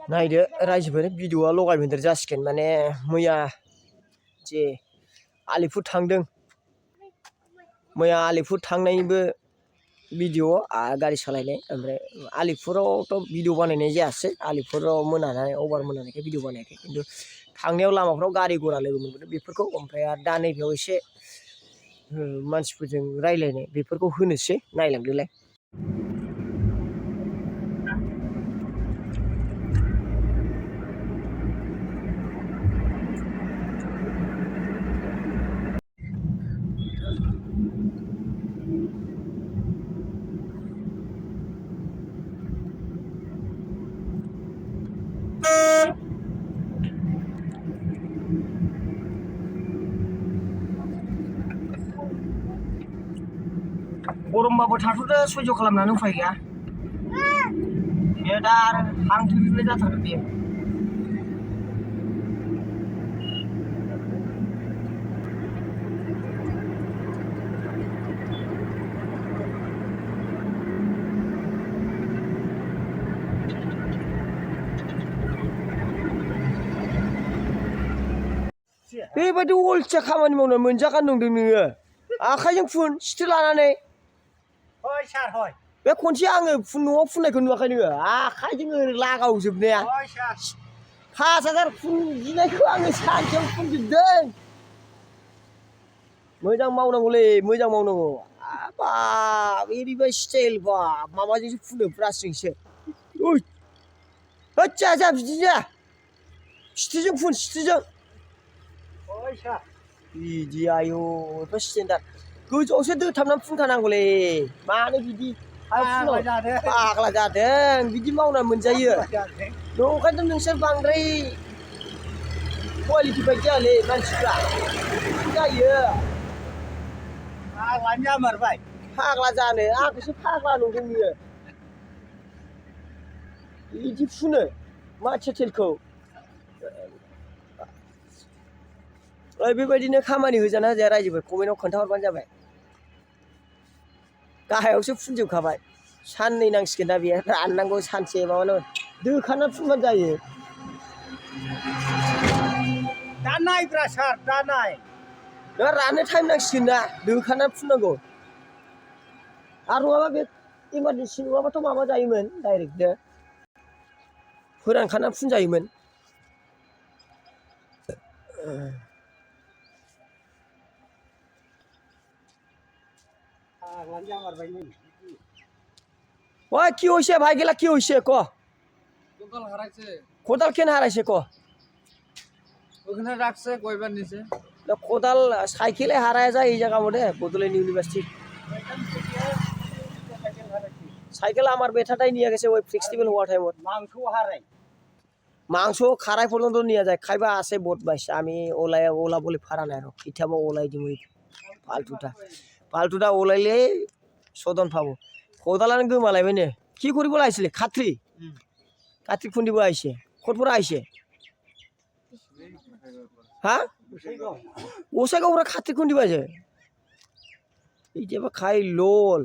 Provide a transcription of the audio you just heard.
नायदो रायजोफोर भिडिअआ लगायमोन्देर जासिगोन माने मैया जे आलिपुर थांदों मैया आलिपुर थांनायनिबो भिडिअ गारि सालायनाय ओमफ्राय आलिपुरावथ' भिडिअ बानायनाय जायासै आलिपुराव मोनानाय अभार मोनानायखाय भिडिअ बानायाखै खिन्थु थांनायाव लामाफ्राव गारि घरा लोगो मोनबोदों बेफोरखौ ओमफ्राय आरो दा नैबेयाव एसे मानसिफोरजों रायलायनाय बेफोरखौ होनोसै नायलांदोलाय गरमबाबो थाथ'दो सयज' खालामनानै उफाय गैया बे दा आरो हां थोलाय जाथारगोन बेयो बेबायदि अलसिया खामानि मावनानै मोनजागान नंदों नोङो आखाइजों फुन सिथो लानानै हय सार हय बे खनसे आङो न'आव फुननायखौ नुवाखै नोङो आखाइजों ओरै लागावजोबनाया हय सार 5000 फुनजिनायखौ आङो सानसेयाव फुनजोबदों मोजां मावनांगौलै मोजां मावनांगौ बाब ओरैबायदि स्टाइल बाब माबाजोंसो फुनो ब्रासजोंसो होद जाया बिदि जाया सिथोजों फुन सिथोजों हय सार बिदि आयौ एफा स्टेन्डार्ड गोजौआवसो दोथाबनानै फुनखानांगौलै मानो बिदि फाग्ला जादों बिदि मावना मोनजायो नंखायथ' नोंसोर बांद्राय क्वालिटि बायदि जायालै मानसिफ्रा जायो फाग्लानो जामारबाय फाग्ला जानो आंखौसो फाग्ला नुदों बियो बिदि फुनो मा चेटेलखौ बेबायदिनो खामानि होजाना होजाया रायजोफोर कमेन्टआव खोन्थाहरबानो जाबाय गाहायावसो फुनजोबखाबाय साननै नांसिगोन दा बेयो राननांगौ सानसे माबानांगौ दोखाना फुनबानो जायो दा नायब्रा सार दा नाय दा राननो टाइम नांसिगोन ना दोखाना फुननांगौ आरो नङाबा बे इमारजेन्सि नङाबाथ' माबा जायोमोन डाइरेक्टनो फोरानखाना फुनजायोमोन फाग्लानो जामारबाय नै ওই কি হইছে ভাই গেলা কি হইছে ক কোদাল হারাইছে কোদাল কেন হারাইছে ক ওখানে রাখছে কয়বার নিচে কোদাল সাইকেলে হারায় যায় এই জায়গা মধ্যে বদলেন ইউনিভার্সিটি সাইকেল আমার বেটাটাই নিয়ে গেছে ওই ফ্লেক্সিবল হওয়ার টাইম মাংস হারাই মাংস খারাই পর্যন্ত নিয়ে যায় খাইবা আছে বোট বাইছে আমি ওলা বলে ফারা নাই আর ইঠাবো ওলাই দিম পাল্টুটা ওলাইলে সদন পাবো কোদালানো गोमालायबायनो কি কৰিব লাইছিলে খাত্রি খুন্দিব আইছে কতপুরা আইছে হ্যাঁ ওসাইগাঁওরা খাত্রি খুন্দিব আইছে এই যে খাই লোল